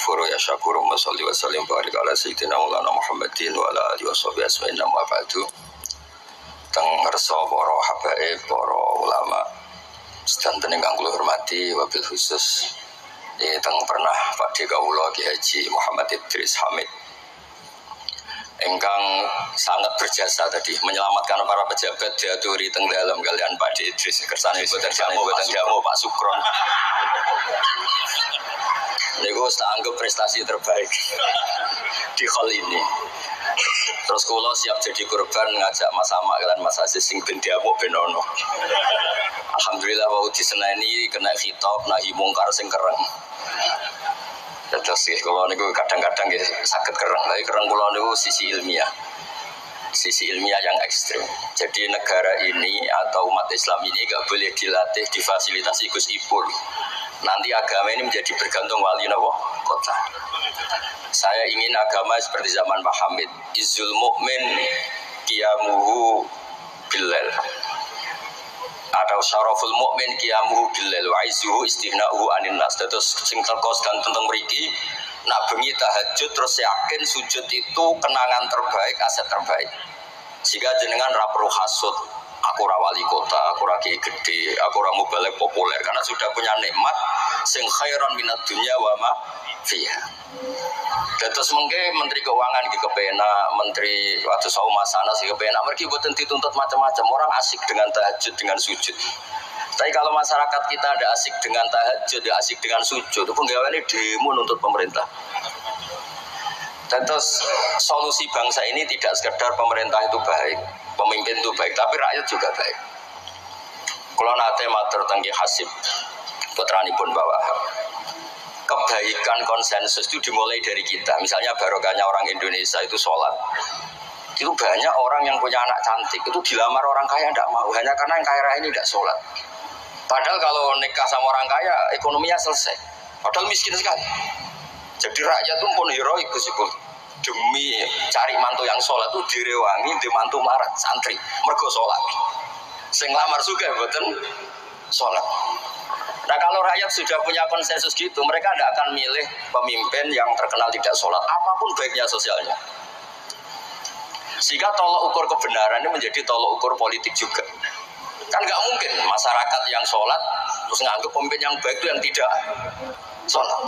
ghafuru ya syakuru wa sholli wa sallim barik ala sayyidina Maulana Muhammadin wa ala alihi washabihi ajmain amma ba'du. Teng ngersa para habaib, para ulama sedanten ingkang kula hormati wabil khusus teng pernah Pakde kawula Ki Haji Muhammad Idris Hamid ingkang sangat berjasa tadi menyelamatkan para pejabat diaturi teng dalam kalian Pakde Idris kersane boten jamu Pak Sukron. Niku tak anggap prestasi terbaik di hal ini. Terus kula siap jadi korban ngajak Mas Amak lan Mas Aziz sing ben diamuk ben ono. Alhamdulillah wau diseneni kena khitab nahi mungkar sing kereng. Terus kula niku kadang-kadang nggih saged kereng. Tapi kereng kula niku sisi ilmiah. Sisi ilmiah yang ekstrim. Jadi negara ini atau umat Islam ini enggak boleh dilatih difasilitasi Gus Ipul. Nanti agama ini menjadi bergantung wali nawa kota. Saya ingin agama seperti zaman Pak Hamid. Izzul mu'min qiyamuhu billail. Atau syaraful mu'min qiyamuhu billail wa izzuhu istighna'uhu anin nas. Terus sing terkos dan tentang mriki nak bengi tahajud terus yakin sujud itu kenangan terbaik, aset terbaik. Jika jenengan ra perlu hasud. Aku ora wali kota, aku ora kiai gede, aku ora mubalek populer karena sudah punya nikmat sing khairan minad dunya wa ma fiha. Terus mungkin Menteri Keuangan iki kepenak, Menteri waktu Saumasana sih kepenak, mergi mboten dituntut macam-macam, orang asik dengan tahajud, dengan sujud. Tapi kalau masyarakat kita ada asik dengan tahajud, ada asik dengan sujud, itu penggaweane demo nuntut pemerintah. Terus solusi bangsa ini tidak sekedar pemerintah itu baik, pemimpin itu baik, tapi rakyat juga baik. Kalau nate matur tengki Hasib, putranipun Mbak Wahab, kebaikan konsensus itu dimulai dari kita. Misalnya barokahnya orang Indonesia itu sholat. Itu banyak orang yang punya anak cantik, itu dilamar orang kaya tidak mau, hanya karena yang kaya raya ini tidak sholat. Padahal kalau nikah sama orang kaya, ekonominya selesai. Padahal miskin sekali. Jadi rakyat itu pun heroik Gus demi cari mantu yang sholat itu direwangi di mantu marat santri mergo sholat. Sing lamar juga betul sholat. Nah kalau rakyat sudah punya konsensus gitu, mereka tidak akan milih pemimpin yang terkenal tidak sholat, apapun baiknya sosialnya. Sehingga tolok ukur kebenaran ini menjadi tolok ukur politik juga. Kan nggak mungkin masyarakat yang sholat terus nganggap pemimpin yang baik itu yang tidak sholat.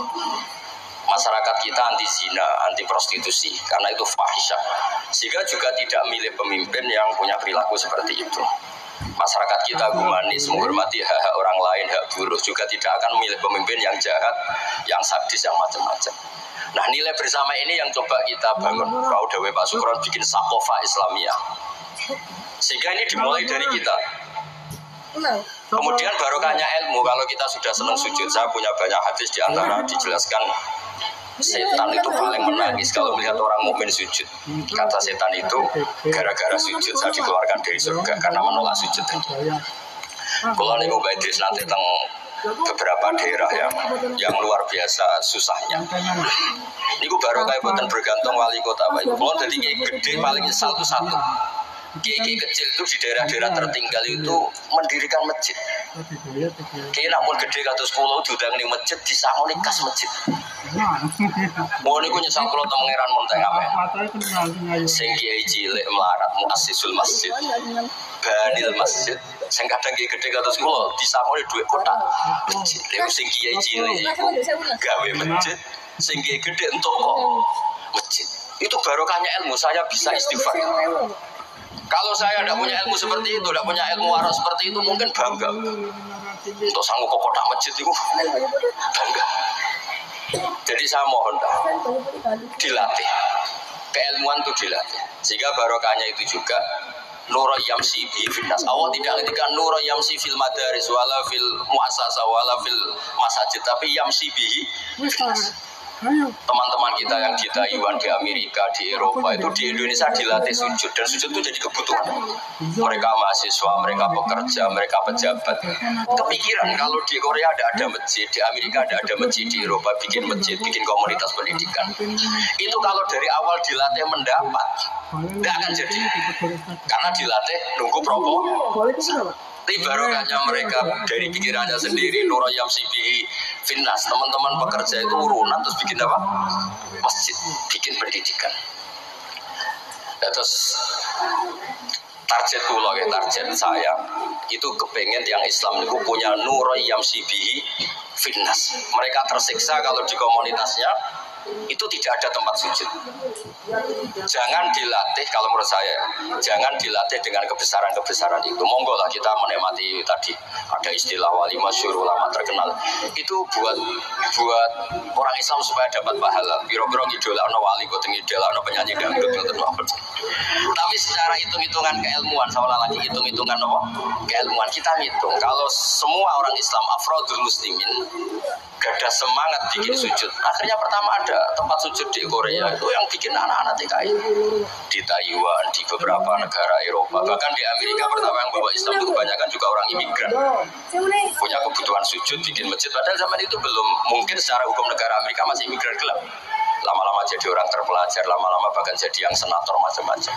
Masyarakat kita anti zina, anti prostitusi karena itu fahisyah. Sehingga juga tidak milih pemimpin yang punya perilaku seperti itu. Masyarakat kita humanis, menghormati hak-hak orang lain, hak buruh, juga tidak akan memilih pemimpin yang jahat, yang sadis, yang macam-macam. Nah nilai bersama ini yang coba kita bangun. Kau Dawe Pak Sukron bikin sakofa Islamiyah. Sehingga ini dimulai dari kita. Kemudian barokahnya ilmu. Kalau kita sudah senang sujud, saya punya banyak hadis di antara dijelaskan setan itu paling menangis kalau melihat orang mukmin sujud. Kata setan itu gara-gara sujud saya dikeluarkan dari surga karena menolak sujud tadi. Kalau niku Mbak Idris nanti teng beberapa daerah yang luar biasa susahnya. Niku barokah boten bergantung wali kota Pak. Kalau dari gede paling satu-satu. Kiai kecil itu di daerah-daerah tertinggal itu mendirikan masjid. Kiai namun gede kados kula diundang ning masjid disangoni kas masjid. Mau niku nyesal kula teng pangeran Monteng ape. Sing kiai cilik melarat muassisul masjid. Banil masjid. Sing kadang kiai gede kados kula disangoni dhuwit kotak masjid. Lha sing kiai cilik gawe masjid, sing kiai gede entuk kok masjid. Itu barokahnya ilmu, saya bisa istighfar. Kalau saya tidak punya ilmu seperti itu, tidak punya ilmu waras seperti itu, mungkin bangga. Untuk sanggup ke kotak masjid itu, bangga. Jadi saya mohon dilatih. Keilmuan itu dilatih. Sehingga barokahnya itu juga nura yamsi bi finnas. Allah tidak ketika nura yamsi fil madaris wala fil muassasah wala fil masajid, tapi yamsi bi finnas. Teman-teman kita yang di Taiwan, di Amerika, di Eropa itu di Indonesia dilatih sujud dan sujud itu jadi kebutuhan. Mereka mahasiswa, mereka pekerja, mereka pejabat. Kepikiran kalau di Korea ada masjid, di Amerika ada masjid, di Eropa bikin masjid, bikin komunitas pendidikan. Itu kalau dari awal dilatih mendapat, tidak akan jadi. Karena dilatih nunggu proposal. Tapi barokahnya mereka dari pikirannya sendiri, nurayam sibihi finnas. Teman-teman pekerja itu urunan terus bikin apa? Masjid, bikin pendidikan. Ya, terus target kula ya, target saya itu kepengen yang Islam itu punya nurul yamsibihi finnas. Mereka tersiksa kalau di komunitasnya itu tidak ada tempat sujud. Jangan dilatih, kalau menurut saya, jangan dilatih dengan kebesaran-kebesaran itu. Monggo lah kita menikmati tadi ada istilah wali masyhur, ulama terkenal. Itu buat orang Islam supaya dapat pahala. Biro-biro ngidolakno wali, kok ngidolakno penyanyi dangdut ngoten mawon. Tapi secara hitung-hitungan keilmuan, sama lagi hitung-hitungan apa? Keilmuan kita ngitung. Kalau semua orang Islam afrodul muslimin gak ada semangat bikin sujud. Akhirnya pertama ada tempat sujud di Korea itu yang bikin anak-anak TKI, di Taiwan, di beberapa negara Eropa, bahkan di Amerika pertama yang bawa Islam itu kebanyakan juga orang imigran, punya kebutuhan sujud bikin masjid. Padahal zaman itu belum mungkin secara hukum negara Amerika masih imigran gelap. Lama-lama jadi orang terpelajar, lama-lama bahkan jadi yang senator macam-macam.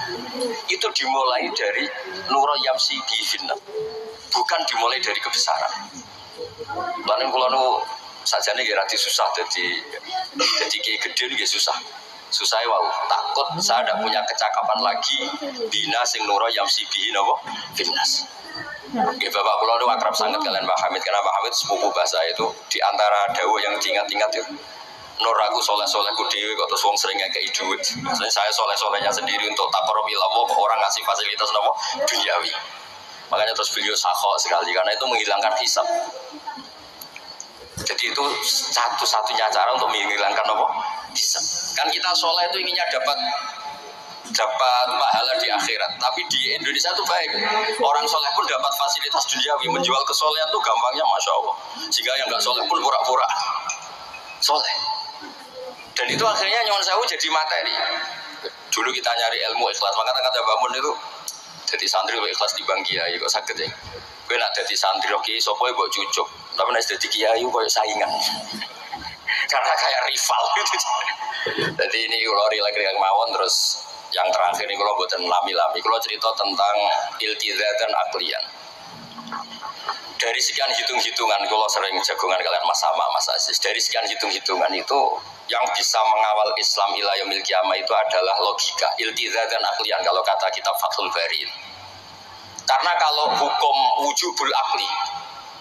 Itu dimulai dari nurul yamsi bifinna, bukan dimulai dari kebesaran. Lalu kalau saja nih kira susah jadi kiai gede nih susah wow, takut saya tidak punya kecakapan lagi bina sing nuro yang sibihin apa finnas. Ya bapak kula nu akrab sangat kalian Pak Hamid, karena Pak Hamid sepupu bahasa itu di antara dawuh yang diingat-ingat itu nur aku soleh-solehku dewe kok terus wong sering ngekei duit. Maksudnya saya soleh-solehnya sendiri untuk taqarrub ila Allah, orang ngasih fasilitas apa duniawi. Makanya terus beliau sakho sekali karena itu menghilangkan hisab. Jadi itu satu-satunya cara untuk menghilangkan apa? Bisa. Kan kita soleh itu inginnya dapat pahala di akhirat. Tapi di Indonesia itu baik. Orang soleh pun dapat fasilitas duniawi. Menjual kesolehan itu gampangnya Masya Allah. Sehingga yang nggak soleh pun pura-pura soleh. Dan itu akhirnya nyuwun sewu jadi materi. Dulu kita nyari ilmu ikhlas. Makanya kata Mbak Mun itu jadi santri ikhlas di Bang Kiai kok sakit ya. Gue nak jadi santri oke, sopoy buat cucuk. Tapi nak jadi kiai kayak saingan. Karena kayak rival gitu. Jadi ini kalau rilek-rilek mawon terus yang terakhir ini kalau buatan lami-lami. Kalau cerita tentang iltiza dan aklian. Dari sekian hitung-hitungan, kalau sering jagongan kalian Mas Sama, Mas Aziz. Dari sekian hitung-hitungan itu yang bisa mengawal Islam ila yaumil qiyamah itu adalah logika, iltiza dan aklian. Kalau kata kitab Fathul Bari. Karena kalau hukum wujubul akli,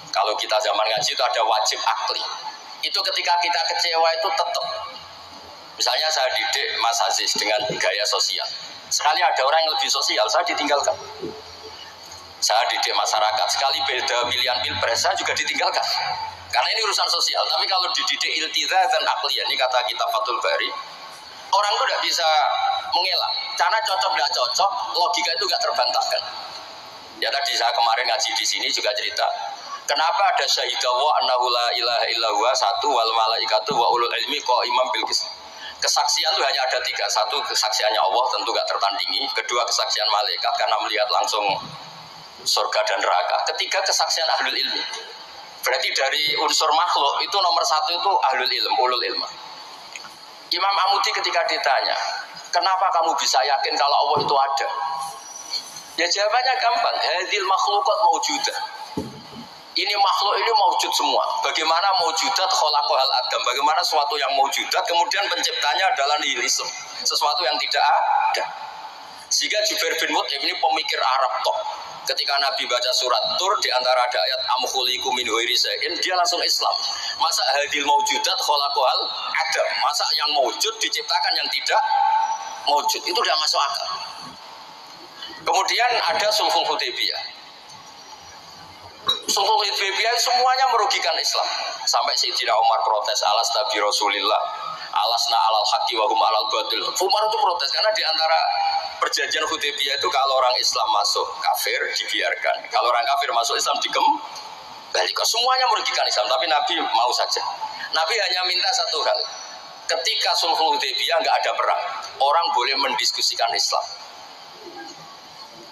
kalau kita zaman ngaji itu ada wajib akli. Itu ketika kita kecewa itu tetap. Misalnya saya didik Mas Aziz dengan gaya sosial. Sekali ada orang yang lebih sosial, saya ditinggalkan. Saya didik masyarakat, sekali beda pilihan pilpres, saya juga ditinggalkan. Karena ini urusan sosial. Tapi kalau dididik iltiza dan akliyah, ini kata kitab Fathul Bari, orang itu tidak bisa mengelak. Karena cocok tidak cocok, logika itu tidak terbantahkan. Ya tadi saya kemarin ngaji di sini juga cerita. Kenapa ada syahidawa annahu la ilaha illallah satu wal malaikatu wa ulul ilmi qaiman bil qist. Kesaksian itu hanya ada tiga. Satu kesaksiannya Allah tentu gak tertandingi. Kedua kesaksian malaikat karena melihat langsung surga dan neraka. Ketiga kesaksian ahlul ilmi. Berarti dari unsur makhluk itu nomor satu itu ahlul ilm, ulul ilm. Imam Amudi ketika ditanya, kenapa kamu bisa yakin kalau Allah itu ada? Ya jawabannya gampang, hadil makhlukat maujudah. Ini makhluk ini maujud semua. Bagaimana maujudat khalaqahal adam? Bagaimana sesuatu yang maujudat kemudian penciptanya adalah nihilisme, sesuatu yang tidak ada. Sehingga Jubair bin Mut'im ini pemikir Arab top. Ketika Nabi baca surat Tur di antara ada ayat am khuliqu min ghairi shay'in, dia langsung Islam. Masa hadil maujudat khalaqahal adam? Masa yang maujud diciptakan yang tidak maujud? Itu tidak masuk akal. Kemudian ada Sulhul Hudaybiyah. Sulhul Hudaybiyah semuanya merugikan Islam. Sampai Sayyidina Umar protes, alas nabi Rasulillah, alasna alal haqqi wa hum alal batil. Umar itu protes karena di antara perjanjian Hudaybiyah itu kalau orang Islam masuk kafir dibiarkan, kalau orang kafir masuk Islam dikembalikan. Semuanya merugikan Islam, tapi Nabi mau saja. Nabi hanya minta satu hal. Ketika Sulhul Hudaybiyah nggak ada perang, orang boleh mendiskusikan Islam.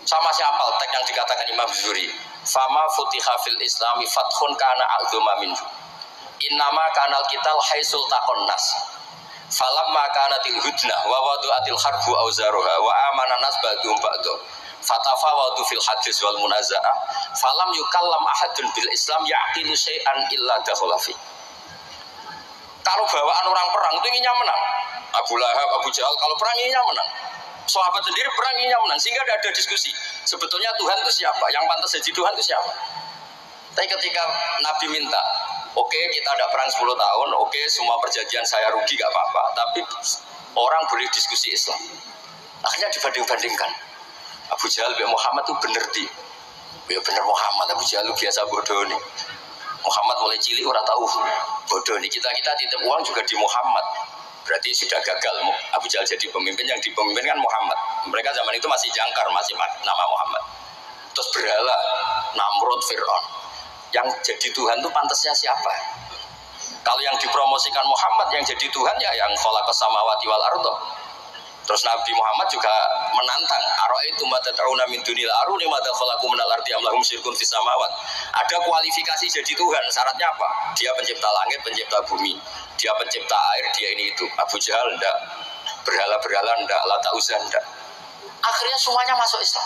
Sama siapa teks yang dikatakan Imam Zuhri, fama futiha fil islami fathun kana a'dzuma minhu innama kanal kital haisul taqon nas falamma kanatil hudnah wa wadu'atil harbu auzaruha wa amana nas ba'dhum ba'dhum fatafawadu fil hadis wal munaza'ah falam yukallam ahadun bil islam yaqilu syai'an illa dakhala fi. Kalau bawaan orang perang itu inginnya menang. Abu Lahab, Abu Jahal kalau perang inginnya menang. Sahabat sendiri perang inginnya menang sehingga tidak ada diskusi. Sebetulnya Tuhan itu siapa? Yang pantas jadi Tuhan itu siapa? Tapi ketika Nabi minta, oke, kita ada perang 10 tahun, oke, semua perjanjian saya rugi gak apa-apa, tapi orang boleh diskusi Islam. Akhirnya dibanding-bandingkan. Abu Jahal bin Muhammad itu bener di. Ya bener Muhammad, Abu Jahal biasa bodoh nih. Muhammad mulai cilik orang tahu bodoh nih. Kita titip uang juga di Muhammad. Berarti sudah gagal Abu Jahal jadi pemimpin. Yang dipimpin kan Muhammad. Mereka zaman itu masih jangkar, masih nama Muhammad. Terus berhala Namrud, Fir'aun. Yang jadi Tuhan itu pantasnya siapa? Kalau yang dipromosikan Muhammad yang jadi Tuhan ya yang khalaqas samawati wal ardh. Terus Nabi Muhammad juga menantang, ara'aitum ma tad'una min dunil aruni ma khalaqu minal ardi am lahum syirkun fis samawat. Ada kualifikasi jadi Tuhan, syaratnya apa? Dia pencipta langit, pencipta bumi. Dia pencipta air, dia ini itu. Abu Jahal enggak, berhala-berhala enggak, Lata Uzza enggak. Akhirnya semuanya masuk Islam.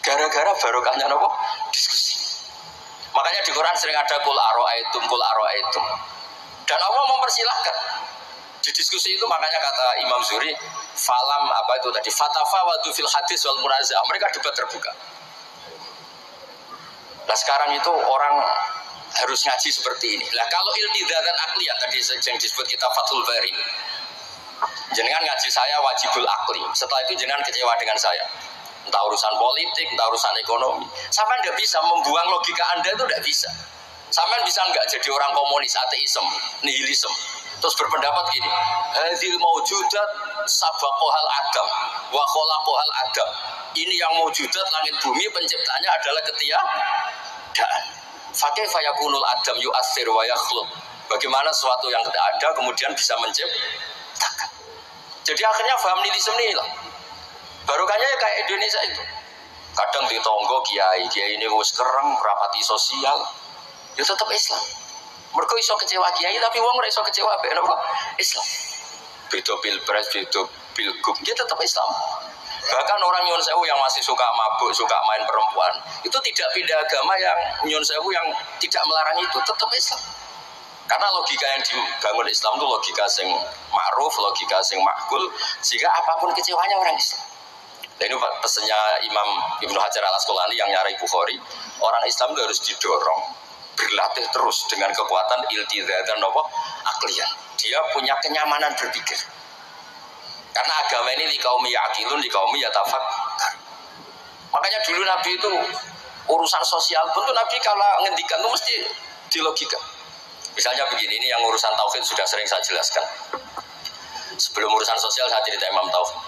Gara-gara barokahnya apa? Diskusi. Makanya di Quran sering ada kul ara'aitum. Dan Allah mempersilahkan. Di diskusi itu makanya kata Imam Zuhri, falam apa itu tadi, fatafawadu fil hadis wal munazah. Mereka debat terbuka. Nah sekarang itu orang harus ngaji seperti ini. Nah kalau iltizatan akliyah tadi yang disebut kita Fathul Bari, jenengan ngaji saya wajibul akli. Setelah itu jenengan kecewa dengan saya. Entah urusan politik, entah urusan ekonomi. Sampai tidak bisa membuang logika Anda itu tidak bisa. Sampai bisa nggak jadi orang komunis, ateisme, nihilisme. Terus berpendapat gini, hadil maujudat sabaqohal adam wa khalaqohal adam. Ini yang maujudat langit bumi penciptanya adalah ketiadaan. Fakaifa yakunul adam yu'athir wa yakhluq. Bagaimana sesuatu yang tidak ada kemudian bisa menciptakan. Jadi akhirnya paham nihilisme ini lah. Barokahnya ya kayak Indonesia itu. Kadang di tonggo kiai ini wis kereng rapati sosial. Ya tetap Islam. Mereka iso kecewa kiai tapi wong ora iso kecewa mbek napa? Islam. Beda pilpres, beda pilgub, dia tetap Islam. Bahkan orang nyun sewu yang masih suka mabuk, suka main perempuan, itu tidak pindah agama yang nyun sewu yang tidak melarang itu, tetap Islam. Karena logika yang dibangun Islam itu logika sing ma'ruf, logika sing makul, sehingga apapun kecewanya orang Islam. Dan ini pesannya Imam Ibnu Hajar Al-Asqalani yang nyarai Bukhari, orang Islam itu harus didorong berlatih terus dengan kekuatan iltizatan akliyah. Dia punya kenyamanan berpikir. Karena agama ini liqaumi yaqilun, liqaumi yatafakkar. Makanya dulu Nabi itu urusan sosial pun tuh Nabi kalau ngendikan tuh mesti dilogika. Misalnya begini, ini yang urusan tauhid sudah sering saya jelaskan. Sebelum urusan sosial saya cerita Imam Tauhid.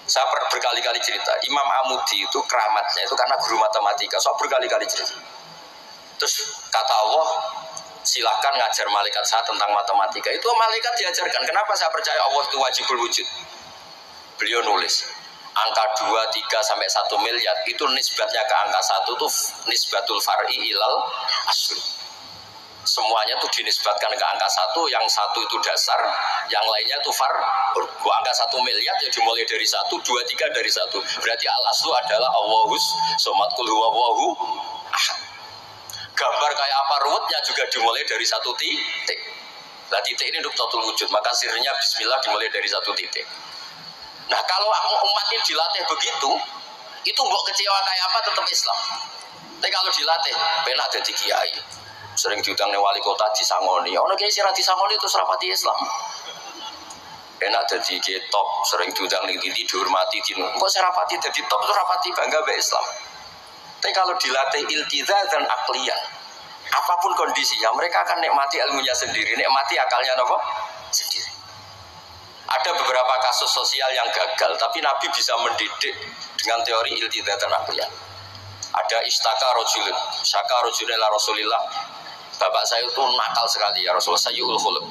Saya berkali-kali cerita, Imam Amudi itu keramatnya itu karena guru matematika. Saya berkali-kali cerita. Terus kata Allah, silahkan ngajar malaikat saya tentang matematika. Itu malaikat diajarkan. Kenapa saya percaya Allah itu wajibul wujud? Beliau nulis, angka 2, 3 sampai 1 miliar itu nisbatnya ke angka 1 itu nisbatul far'i ilal asli. Semuanya itu dinisbatkan ke angka 1, yang 1 itu dasar, yang lainnya itu far. Angka 1 miliar ya dimulai dari 1, 2, 3 dari 1. Berarti al aslu adalah Allahus somat kul huwallahu ahad. Gambar kayak apa ruwetnya juga dimulai dari 1 titik. Nah titik ini nuktatul wujud, maka sirnya bismillah dimulai dari 1 titik. Nah kalau umat ini dilatih begitu, itu mbok kecewa kayak apa tetap Islam. Tapi kalau dilatih, penak jadi kiai. Sering diutang wali kota disangoni. Ono kiai sing ra disangoni terus rapati Islam. Enak jadi kiai top, sering diutang ning dihormati dino. Kok serapati jadi top terus rapati bangga mbek Islam. Tapi kalau dilatih iltizatan akliyah, apapun kondisinya, mereka akan nikmati ilmunya sendiri, nikmati akalnya apa? Sendiri. Ada beberapa kasus sosial yang gagal, tapi Nabi bisa mendidik dengan teori iltizatan akliyah. Ada istaka rojulun, syaka rojulun la Rasulillah. Bapak saya itu nakal sekali ya Rasulullah, sayyul khuluq.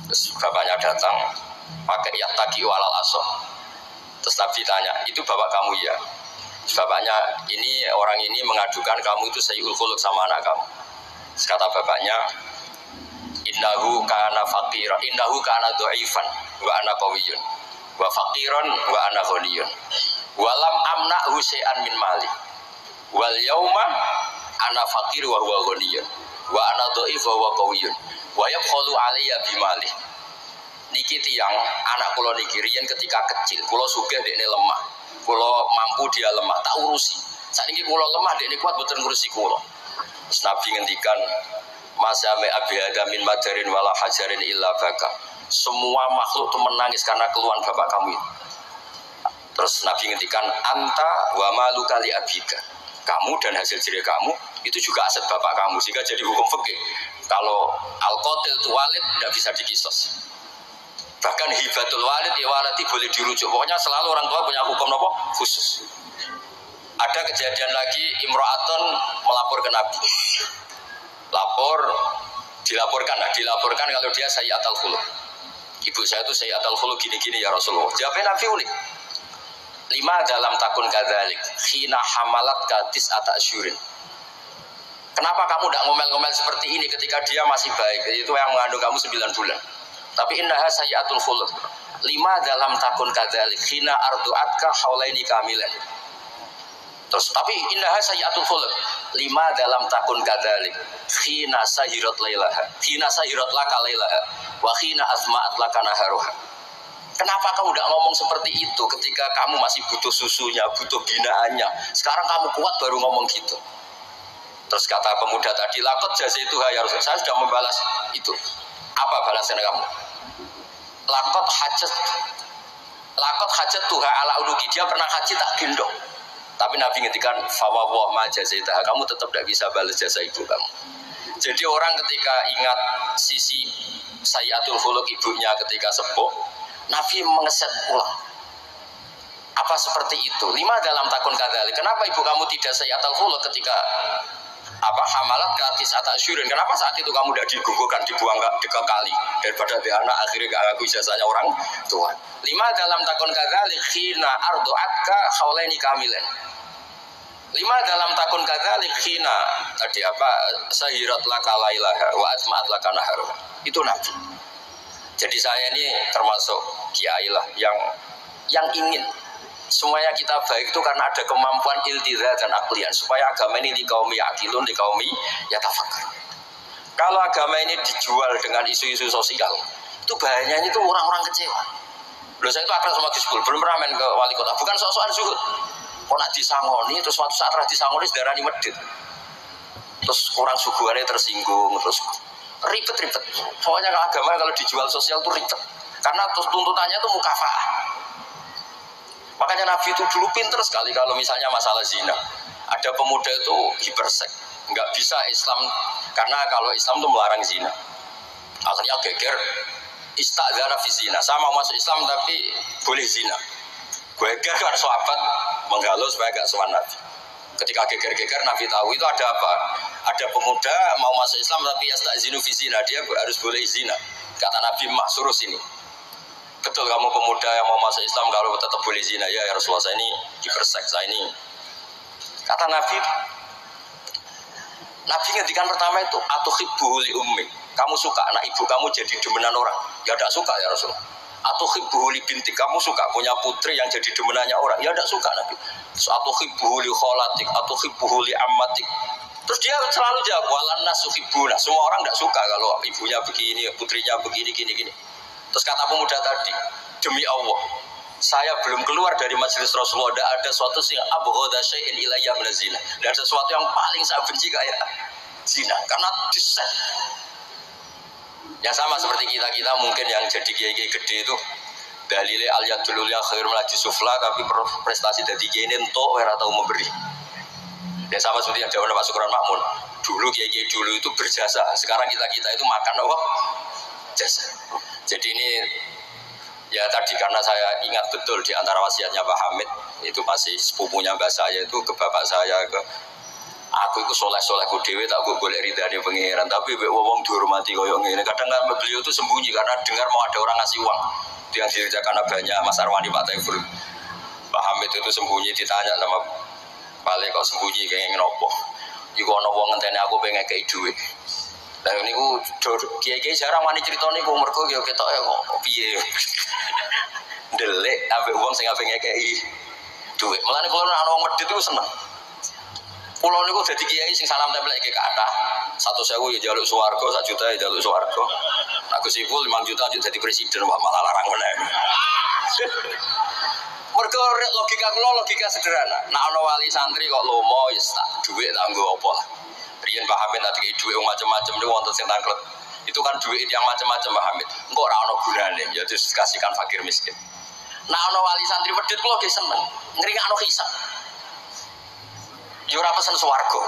Terus bapaknya datang pakai yattaqi walal aso. Terus Nabi tanya, itu bapak kamu ya? Bapaknya, ini orang ini mengadukan kamu itu sayyul khuluq sama anak kamu. Terus kata bapaknya, innahu kana faqiran, innahu kana dhaifan wa ana qawiyyun wa faqiran wa ana ghaniyun wa lam amna'hu syai'an min mali wal yauma ana faqir wa huwa ghaniyun wa ana dhaif wa qawiyun wa yaqulu alayya bimali. Niki tiyang anak kula niki riyen ketika kecil kula sugih dekne lemah. Kula mampu dia lemah tak urusi. Saiki kula lemah dekne kuat boten ngurusi kula. Terus Nabi ngendikan masame abi adamin madarin wala hajarin illa baka. Semua makhluk itu menangis karena keluhan bapak kamu itu. Terus Nabi ngendikan anta wa malu kali abika. Kamu dan hasil jerih kamu itu juga aset bapak kamu. Sehingga jadi hukum fikih. Kalau al-qatil itu walid tidak bisa dikisos. Bahkan hibatul walid ya waladi boleh dirujuk. Pokoknya selalu orang tua punya hukum apa? Khusus. Ada kejadian lagi imro'atun melapor ke Nabi. Dilaporkan kalau dia sayyi'atul khuluq. Ibu saya itu sayyi'atul khuluq gini-gini ya Rasulullah. Jawabnya Nabi unik. 5 dalam takun kadzalik khina hamalat katis ata asyurin. Kenapa kamu tidak ngomel-ngomel seperti ini ketika dia masih baik? Itu yang mengandung kamu 9 bulan. Tapi innaha sayyi'atul khuluq. 5 dalam takun kadzalik khina ardu'atka haulaini kamilan. Terus tapi indaha sayyi'atul khuluq 5 dalam takun kadzalik khina sahirat lailaha khina sahirat laka lailaha wa khina asma'at laka naharuha. Kenapa kamu tidak ngomong seperti itu ketika kamu masih butuh susunya, butuh binaannya? Sekarang kamu kuat baru ngomong gitu. Terus kata pemuda tadi, laqad jazaituha ya Rasul, saya sudah membalas itu. Apa balasan kamu? Laqad hajat tuha ala uluki. Dia pernah haji tak gendong. Tapi Nabi ngendikan fawwah ma jazaitaha, kamu tetap tidak bisa balas jasa ibu kamu. Jadi orang ketika ingat sisi sayyi'atul khuluq ibunya ketika sepuh, Nabi mengeset ulang. Apa seperti itu? 5 dalam takun kadzalik. Kenapa ibu kamu tidak sayyi'atul khuluq ketika hamalat gratis atas syurin? Kenapa saat itu kamu tidak digugurkan, dibuang ke kali daripada dia anak akhirnya gak ngaku ijazahnya orang tua? 5 dalam takun kadzalik khina ardu'atka haulaini kamilan. 5 dalam takun kadzalik khina tadi sahirat laka lailaha wa asma'at laka naharuha. Itu Nabi. Jadi saya ini termasuk kiai lah yang ingin semuanya kita baik itu karena ada kemampuan iltizam dan aklian supaya agama ini dikaumi akilun, dikaumi yatafakkar. Kalau agama ini dijual dengan isu-isu sosial, itu bahayanya itu orang-orang kecewa. Loh, saya itu akrab sama Gus Bul, belum pernah main ke wali kota, bukan soal zuhud. Kok nak disangoni, terus suatu saat disangoni sedarani medit. Terus orang suguhannya tersinggung, terus ribet. Pokoknya kalau agama kalau dijual sosial itu ribet. Karena tuntutannya itu mukafa'ah. Makanya Nabi itu dulu pinter sekali kalau misalnya masalah zina. Ada pemuda itu hipersek, nggak bisa Islam karena kalau Islam itu melarang zina. Akhirnya geger istadzana fi zina. Saya mau masuk Islam tapi boleh zina. Geger kan sahabat menghalau supaya gak sowan Nabi. Ketika geger-geger Nabi tahu itu ada apa? Ada pemuda mau masuk Islam tapi yastazinu fi zina, dia harus boleh zina. Kata Nabi, "Mak suruh sini." Betul kamu pemuda yang mau masuk Islam kalau tetap boleh zina? Ya Rasulullah, saya ini dipersek, saya ini. Kata Nabi ngendikan pertama itu atuhibbu li ummi. Kamu suka anak ibu kamu jadi demenan orang? Ya tidak suka ya Rasulullah. Atuhibbu li binti, kamu suka punya putri yang jadi demenannya orang? Ya tidak suka Nabi. Terus atuhibbu li kholatik, atuhibbu li ammatik. Terus dia selalu jawab walan nasuhibbuna. Semua orang tidak suka kalau ibunya begini, putrinya begini, gini. Terus kata pemuda tadi, demi Allah, saya belum keluar dari majelis Rasulullah, tidak ada suatu yang abghadha syai'in ilayya min zina. Tidak ada sesuatu yang paling saya benci kayak zina, karena diset. Yang sama seperti kita mungkin yang jadi kiai-kiai gede itu dalile al-yadul ulya khairul lagi sufla, tapi prestasi dari kiai ini entuk ora tahu memberi. Dan sama seperti yang jawab Pak Sukron Makmun. Dulu kiai-kiai dulu itu berjasa, sekarang kita itu makan apa? Jasa. Jadi ini ya tadi karena saya ingat betul di antara wasiatnya Pak Hamid itu masih sepupunya mbak saya itu ke bapak saya ke aku itu soleh-solehku dewe tak gue boleh ridhani pengiran tapi wong dihormati koyong ini kadang kan beliau itu sembunyi karena dengar mau ada orang ngasih uang itu yang dikerjakan banyak Mas Arwani Pak Taifur. Pak Hamid itu sembunyi ditanya sama Pale kok sembunyi kayak ngopo iku ana wong ngenteni aku pengen kei duit. Lah niku kiai-kiai jarang wani crita niku mergo ya ketok ya kok piye. Ndelek ambek wong sing ape ngekeki duit. Mulane kula ana wong medhit iku seneng. Pulau niku dadi kiai sing salam tempel iki kathah. 100.000 ya jaluk swarga, 1 juta ya jaluk swarga. Nah Gus Ipul 5 juta aja dadi presiden wah malah larang meneh. Mergo logika kula logika sederhana. Nek ana wali santri kok lomo ya tak dhuwit tak nggo apa lah. Riyen Pak Hamid tadi kayak dhuwit macam-macam niku wonten sing tanglet. Itu kan duit yang macam-macam Pak Hamid. Engko ora ana gunane ya dikasihkan fakir miskin. Nek ana wali santri medhit kula ge seneng. Ngringakno hisab. Ya ora pesen swarga.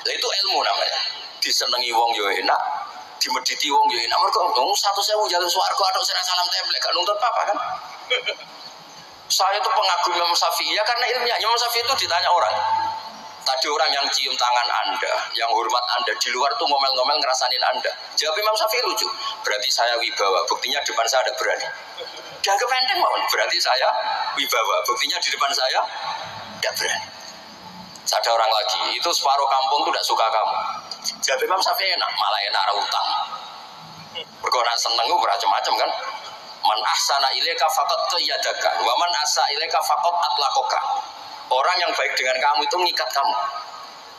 Lah itu ilmu namanya. Disenengi wong yo enak, dimedhiti wong yo enak. Mergo 100.000 jalur swarga atok sira salam templek gak nuntut apa kan? Saya itu pengagum Imam Syafi'i ya karena ilmiah. Imam Syafi'i itu ditanya orang. Tadi orang yang cium tangan Anda, yang hormat Anda di luar tuh ngomel-ngomel ngerasanin Anda. Jawab Imam Syafi'i lucu. Berarti saya wibawa. Buktinya di depan saya ada berani. Dianggap enteng mohon. Berarti saya wibawa. Buktinya di depan saya tidak berani. Ada orang lagi, itu separuh kampung tuh tidak suka kamu. Jawab Imam Syafi'i enak, malah enak utang. Berkorak seneng itu macam-macam kan. Man ahsana ilaika faqad qayyadaka wa man asa ilaika faqad atlaqaka. Orang yang baik dengan kamu itu mengikat kamu.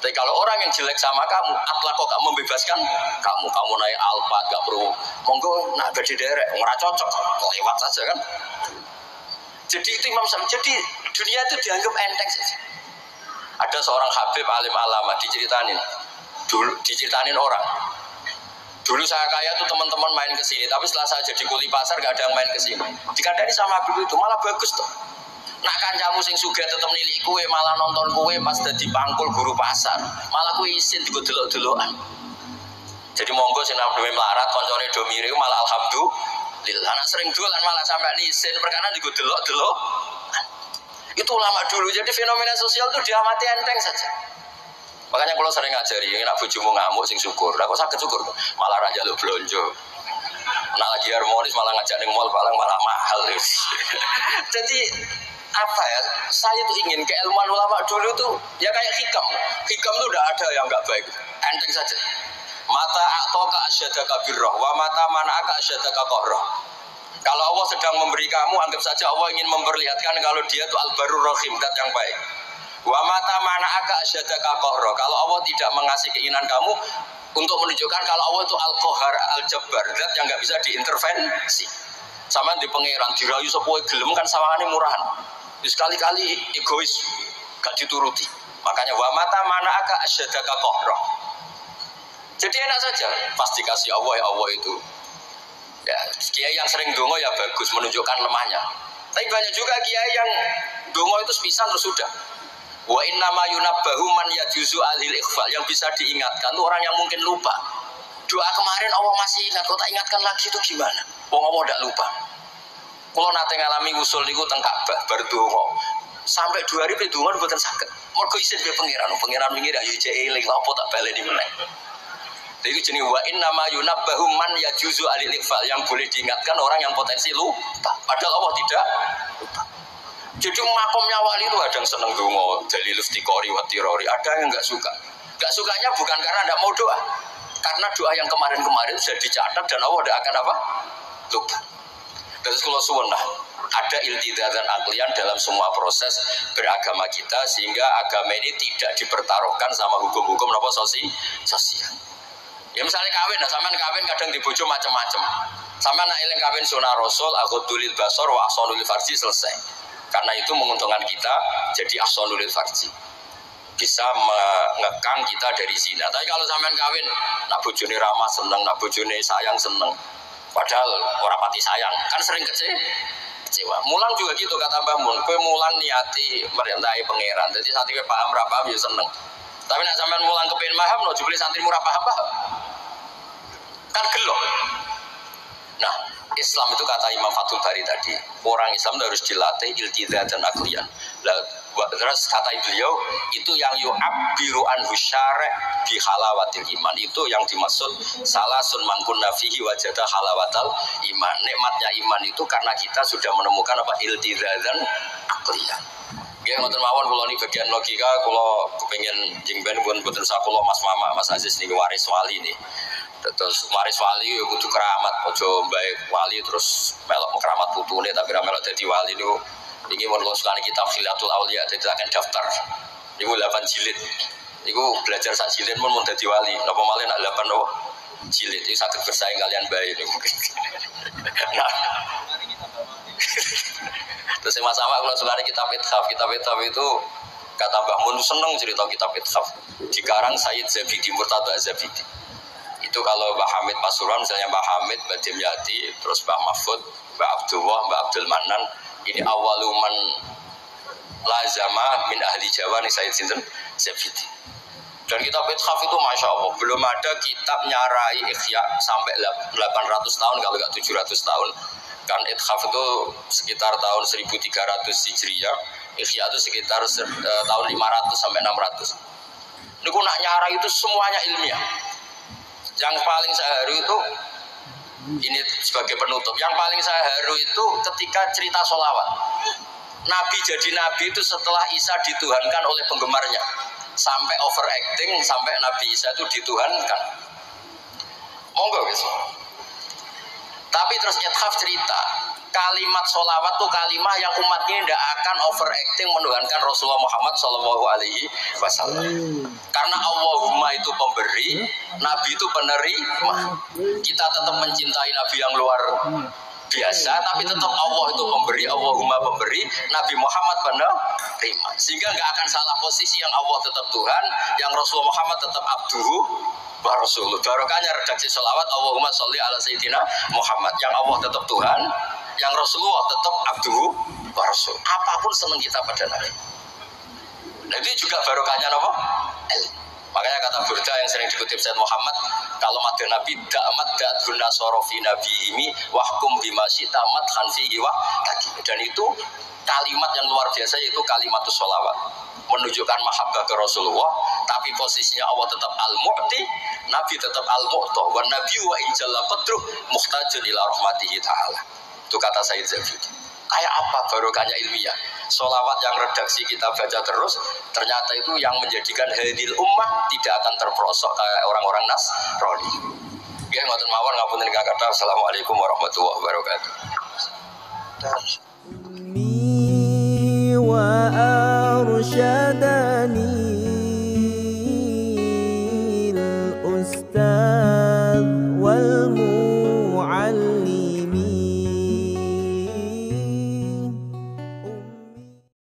Tapi kalau orang yang jelek sama kamu, atlaqaka membebaskan kamu. Kamu naik Alphard gak perlu monggo nak gede derek, ora cocok. Kok lewat saja kan. Jadi itu Imam Syafi'i. Jadi dunia itu dianggap enteng saja. Ada seorang Habib alim alama diceritain orang. Dulu saya kaya tuh teman-teman main ke sini, tapi setelah saya jadi kuli pasar gak ada yang main ke sini. Dikandani sama Habib itu malah bagus tuh. Nak kancamu sing sugih tetep nilik kue, malah nonton kue pas dadi pangkul guru pasar. Malah kue isin digo delok-delokan. Jadi monggo sing nang dhewe melarat koncone do mirip malah alhamdulillah. Anak sering dolan malah sampai isin perkara digo delok-delok. Itu ulama dulu. Jadi fenomena sosial itu diamati enteng saja. Makanya kalau sering ngajari, nak bojomu ngamuk sing syukur. Lah kok saged syukur? Malah ra njaluk blonjo. Nak lagi harmonis malah ngajak ning mall barang malah mahal. Jadi apa ya? Saya tuh ingin keilmuan ulama dulu tuh ya kayak hikam. Hikam tuh udah ada yang enggak baik. Enteng saja. Mata atoka asyadaka birrah wa mata mana'aka asyadaka qarrah. Kalau Allah sedang memberi kamu, anggap saja Allah ingin memperlihatkan kalau dia itu al-barur rahim, zat yang baik. Wa mata mana'aka asyadaka qarrah. Kalau Allah tidak mengasih keinginan kamu untuk menunjukkan kalau Allah itu al-qahar, al-jabbar, zat yang enggak bisa diintervensi. Sama di pangeran dirayu sepuh gelem kan sawangane murahan. Sekali-kali egois, gak dituruti. Makanya wa mata mana'aka asyadaka qarrah. Jadi enak saja, pasti kasih Allah ya Allah itu. Ya, kiai yang sering dongo ya bagus, menunjukkan lemahnya. Tapi banyak juga kiai yang dongo itu sepisan terus sudah. Wa innama yunabbahu man yajuzu alil ikhfal, yang bisa diingatkan itu orang yang mungkin lupa. Doa kemarin Allah masih ingat, kok tak ingatkan lagi itu gimana? Wong Allah tidak lupa. Kalau nate ngalami usul niku teng Ka'bah bar dongo. Sampai 2 hari dongo mboten saged. Mergo isin be pangeran wingi ra yo cek eling apa tak baleni meneh. Itu jenis wa innama yunabbahu man yajuzu alil ikhfal, yang boleh diingatkan orang yang potensi lupa. Padahal Allah tidak lupa. Jadi makomnya wali itu ada yang seneng dongo, dalil istiqori wa tirori, ada yang enggak suka. Enggak sukanya bukan karena enggak mau doa. Karena doa yang kemarin-kemarin sudah dicatat dan Allah tidak akan apa? Lupa. Terus kalau sunnah ada iltizatan aklian dalam semua proses beragama kita, sehingga agama ini tidak dipertaruhkan sama hukum-hukum apa sosial. Ya misalnya kawin, nah sampean kawin kadang dibojo macam-macam. Sampean nak eling kawin sunah Rasul, aghdulil basar wa ahsanul farji, selesai. Karena itu menguntungkan kita, jadi ahsanul farji. Bisa mengekang kita dari zina. Tapi kalau sampean kawin, nak bojone ramah seneng, nak bojone sayang seneng. Padahal ora pati sayang, kan sering kecewa. Mulang juga gitu kata Mbah Mun, kowe mulang niati merintahi pangeran. Jadi santri paham ra paham ya seneng. Tapi nak sampean mulang kepengin paham no jebule santri murah paham. Kan gelo. Nah, Islam itu kata Imam Fathul Bari tadi, orang Islam harus dilatih iltizatan aklian. Terus kata beliau, itu yang yu'abbiru anhu syara' bi halawatil iman. Itu yang dimaksud salasun mangkunna fihi wajada halawatal iman. Nikmatnya iman itu karena kita sudah menemukan apa iltizatan aklian. Ya ngoten mawon kula ni bagian logika kula kepengin jengben pun boten sakula Mas Mama, Mas Aziz niki waris wali nih. Terus waris wali ya kudu keramat, aja baik wali terus melok keramat putune tapi ra melok dadi wali niku. Iki mun kula sukani kitab Khilatul Auliya, dadi akan daftar. Iku 8 jilid. Iku belajar sak jilid pun mun dadi wali. Napa malih nak 8 apa? Jilid itu saged bersaing kalian bae niku. Nah. Terus yang sama kalau sulane kitab ithaf itu kata Mbah Mun seneng cerita kitab ithaf. Dikarang Sayyid Zabidi Murtada Zabidi. Itu kalau Mbah Hamid Pasuruan misalnya Mbah Hamid, Mbah Dimyati, terus Mbah Mahfud, Mbah Abdullah, Mbah Abdul Manan, ini awaluman lazama min ahli Jawa nih Sayyid Sinten Zabidi. Dan kitab ithaf itu Masya Allah belum ada kitab nyarai ikhya sampai 800 tahun kalau nggak 700 tahun. Kan ithaf itu sekitar tahun 1300 Hijriyah, ikhya itu sekitar tahun 500 sampai 600. Niku nak nyarai itu semuanya ilmiah. Yang paling saya haru itu ini sebagai penutup. Yang paling saya haru itu ketika cerita sholawat. Nabi jadi nabi itu setelah Isa dituhankan oleh penggemarnya. Sampai overacting, sampai Nabi Isa itu dituhankan. Monggo guys. Tapi terus ithaf cerita, kalimat sholawat itu kalimat yang umatnya tidak akan overacting menuhankan Rasulullah Muhammad SAW. Karena Allahumma itu pemberi, Nabi itu penerima. Kita tetap mencintai Nabi yang luar biasa, tapi tetap Allah itu pemberi, Allahumma pemberi, Nabi Muhammad penerima. Sehingga nggak akan salah posisi yang Allah tetap Tuhan, yang Rasulullah Muhammad tetap abduhu wa rasuluh. Barokahnya redaksi sholawat Allahumma sholli ala sayyidina Muhammad. Yang Allah tetap Tuhan, yang Rasulullah tetap abduhu wa rasuluh. Apapun senang kita pada Nabi. Nah itu juga barokahnya apa? Makanya kata Burda yang sering dikutip Sayyid Muhammad, kalau madha Nabi da'amat da'atun nasorofi Nabi ini wahkum bima syitamat khanfihi wa tadi. Dan itu kalimat yang luar biasa yaitu kalimatus sholawat. Menunjukkan mahabbah ke Rasulullah, tapi posisinya Allah tetap al-mu'ti, Nabi tetap al-mu'toh, wa nabi wa injalla qadruh muhtajun ila rahmatihi ta'ala. Itu kata Sayyid Zabidi. Kayak apa barokahnya ilmiah? Sholawat yang redaksi kita baca terus, ternyata itu yang menjadikan hadil ummah tidak akan terperosok kayak orang-orang Nasrani. Ya, ngoten mawon ngapunten ingkang kathah. Assalamualaikum warahmatullahi wabarakatuh. wa arsyadani